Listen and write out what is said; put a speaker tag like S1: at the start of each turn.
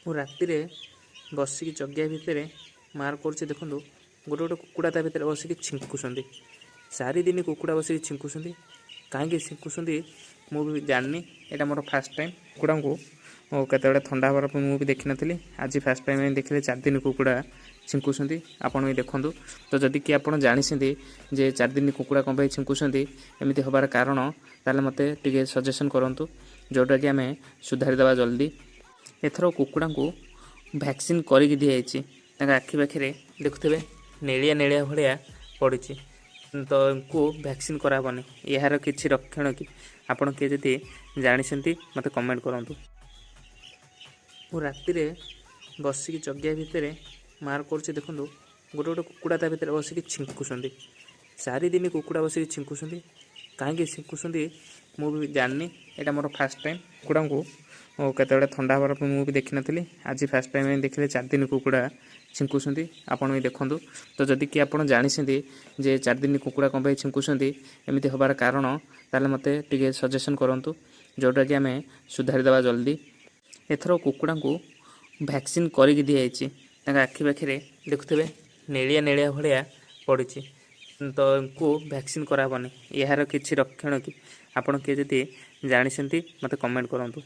S1: ମୁଁ ରାତିରେ ବସିକି ଜଗିବା ଭିତରେ ମାର୍କ କରୁଛି ଦେଖନ୍ତୁ ଗୋଟେ ଗୋଟେ କୁକୁଡ଼ା ତା ଭିତରେ ବସିକି ଛିଙ୍କୁଛନ୍ତି। 4 ଦିନ କୁକୁଡ଼ା ବସିକି ଛିଙ୍କୁଛନ୍ତି। କାହିଁକି ଛିଙ୍କୁଛନ୍ତି ମୁଁ ବି ଜାଣିନି। ଏଇଟା ମୋର ଫାର୍ଷ୍ଟ ଟାଇମ୍। କୁକୁଡ଼ାଙ୍କୁ କେତେବେଳେ ଥଣ୍ଡା ହେବାର ମୁଁ ବି ଦେଖିନଥିଲି। ଆଜି ଫାର୍ଷ୍ଟ ଟାଇମ୍ ଦେଖିଲେ 4 ଦିନ କୁକୁଡ଼ା ଛିଙ୍କୁଛନ୍ତି। ଆପଣ ବି ଦେଖନ୍ତୁ। ତ ଯଦି କି ଆପଣ ଜାଣିଛନ୍ତି ଯେ 4 ଦିନ କୁକୁଡ଼ା କ'ଣ ପାଇଁ ଛିଙ୍କୁଛନ୍ତି ଏମିତି ହେବାର କାରଣ, ତାହେଲେ ମୋତେ ଟିକେ ସଜେସନ୍ କରନ୍ତୁ, ଯେଉଁଟାକି ଆମେ ସୁଧାରି ଦେବା ଜଲ୍ଦି। ଏଥର କୁକୁଡ଼ାଙ୍କୁ ଭ୍ୟାକ୍ସିନ୍ କରିକି ଦିଆଯାଇଛି। ତାଙ୍କ ଆଖି ପାଖରେ ଦେଖୁଥିବେ ନେଳିଆ ନେଳିଆ ଭଳିଆ ପଡ଼ିଛି। ତ ୟାଙ୍କୁ ଭ୍ୟାକ୍ସିନ୍ କରାହେବନି। ଏହାର କିଛି ଲକ୍ଷଣ କି ଆପଣ କିଏ ଯଦି ଜାଣିଛନ୍ତି ମୋତେ କମେଣ୍ଟ କରନ୍ତୁ। ମୁଁ ରାତିରେ ବସିକି ଜଗିବା ଭିତରେ ମାର୍କ କରୁଛି ଦେଖନ୍ତୁ ଗୋଟେ ଗୋଟେ କୁକୁଡ଼ା ତା ଭିତରେ ବସିକି ଛିଙ୍କୁଛନ୍ତି। 4 ଦିନ କୁକୁଡ଼ା ବସିକି ଛିଙ୍କୁଛନ୍ତି। କାହିଁକି ଛିଙ୍କୁଛନ୍ତି ମୁଁ ବି ଜାଣିନି। ଏଇଟା ମୋର ଫାର୍ଷ୍ଟ ଟାଇମ୍। କୁକୁଡ଼ାଙ୍କୁ କେତେବେଳେ ଥଣ୍ଡା ହେବାର ମୁଁ ବି ଦେଖିନଥିଲି। ଆଜି ଫାର୍ଷ୍ଟ ଟାଇମ୍ ଦେଖିଲେ 4 ଦିନ କୁକୁଡ଼ା ଛିଙ୍କୁଛନ୍ତି। ଆପଣ ବି ଦେଖନ୍ତୁ। ତ ଯଦି କି ଆପଣ ଜାଣିଛନ୍ତି ଯେ 4 ଦିନ କୁକୁଡ଼ା କ'ଣ ପାଇଁ ଛିଙ୍କୁଛନ୍ତି ଏମିତି ହେବାର କାରଣ, ତାହେଲେ ମୋତେ ଟିକେ ସଜେସନ୍ କରନ୍ତୁ, ଯେଉଁଟାକି ଆମେ ସୁଧାରି ଦେବା ଜଲ୍ଦି। ଏଥର କୁକୁଡ଼ାଙ୍କୁ ଭ୍ୟାକ୍ସିନ୍ କରିକି ଦିଆଯାଇଛି। ତାଙ୍କ ଆଖି ପାଖରେ ଦେଖୁଥିବେ ନେଳିଆ ନେଳିଆ ଭଳିଆ ପଡ଼ିଛି। ତ ୟାଙ୍କୁ ଭ୍ୟାକ୍ସିନ୍ କରାହେବନି। ଏହାର କିଛି ଲକ୍ଷଣ କି ଆପଣ କିଏ ଯଦି ଜାଣିଛନ୍ତି ମୋତେ କମେଣ୍ଟ କରନ୍ତୁ।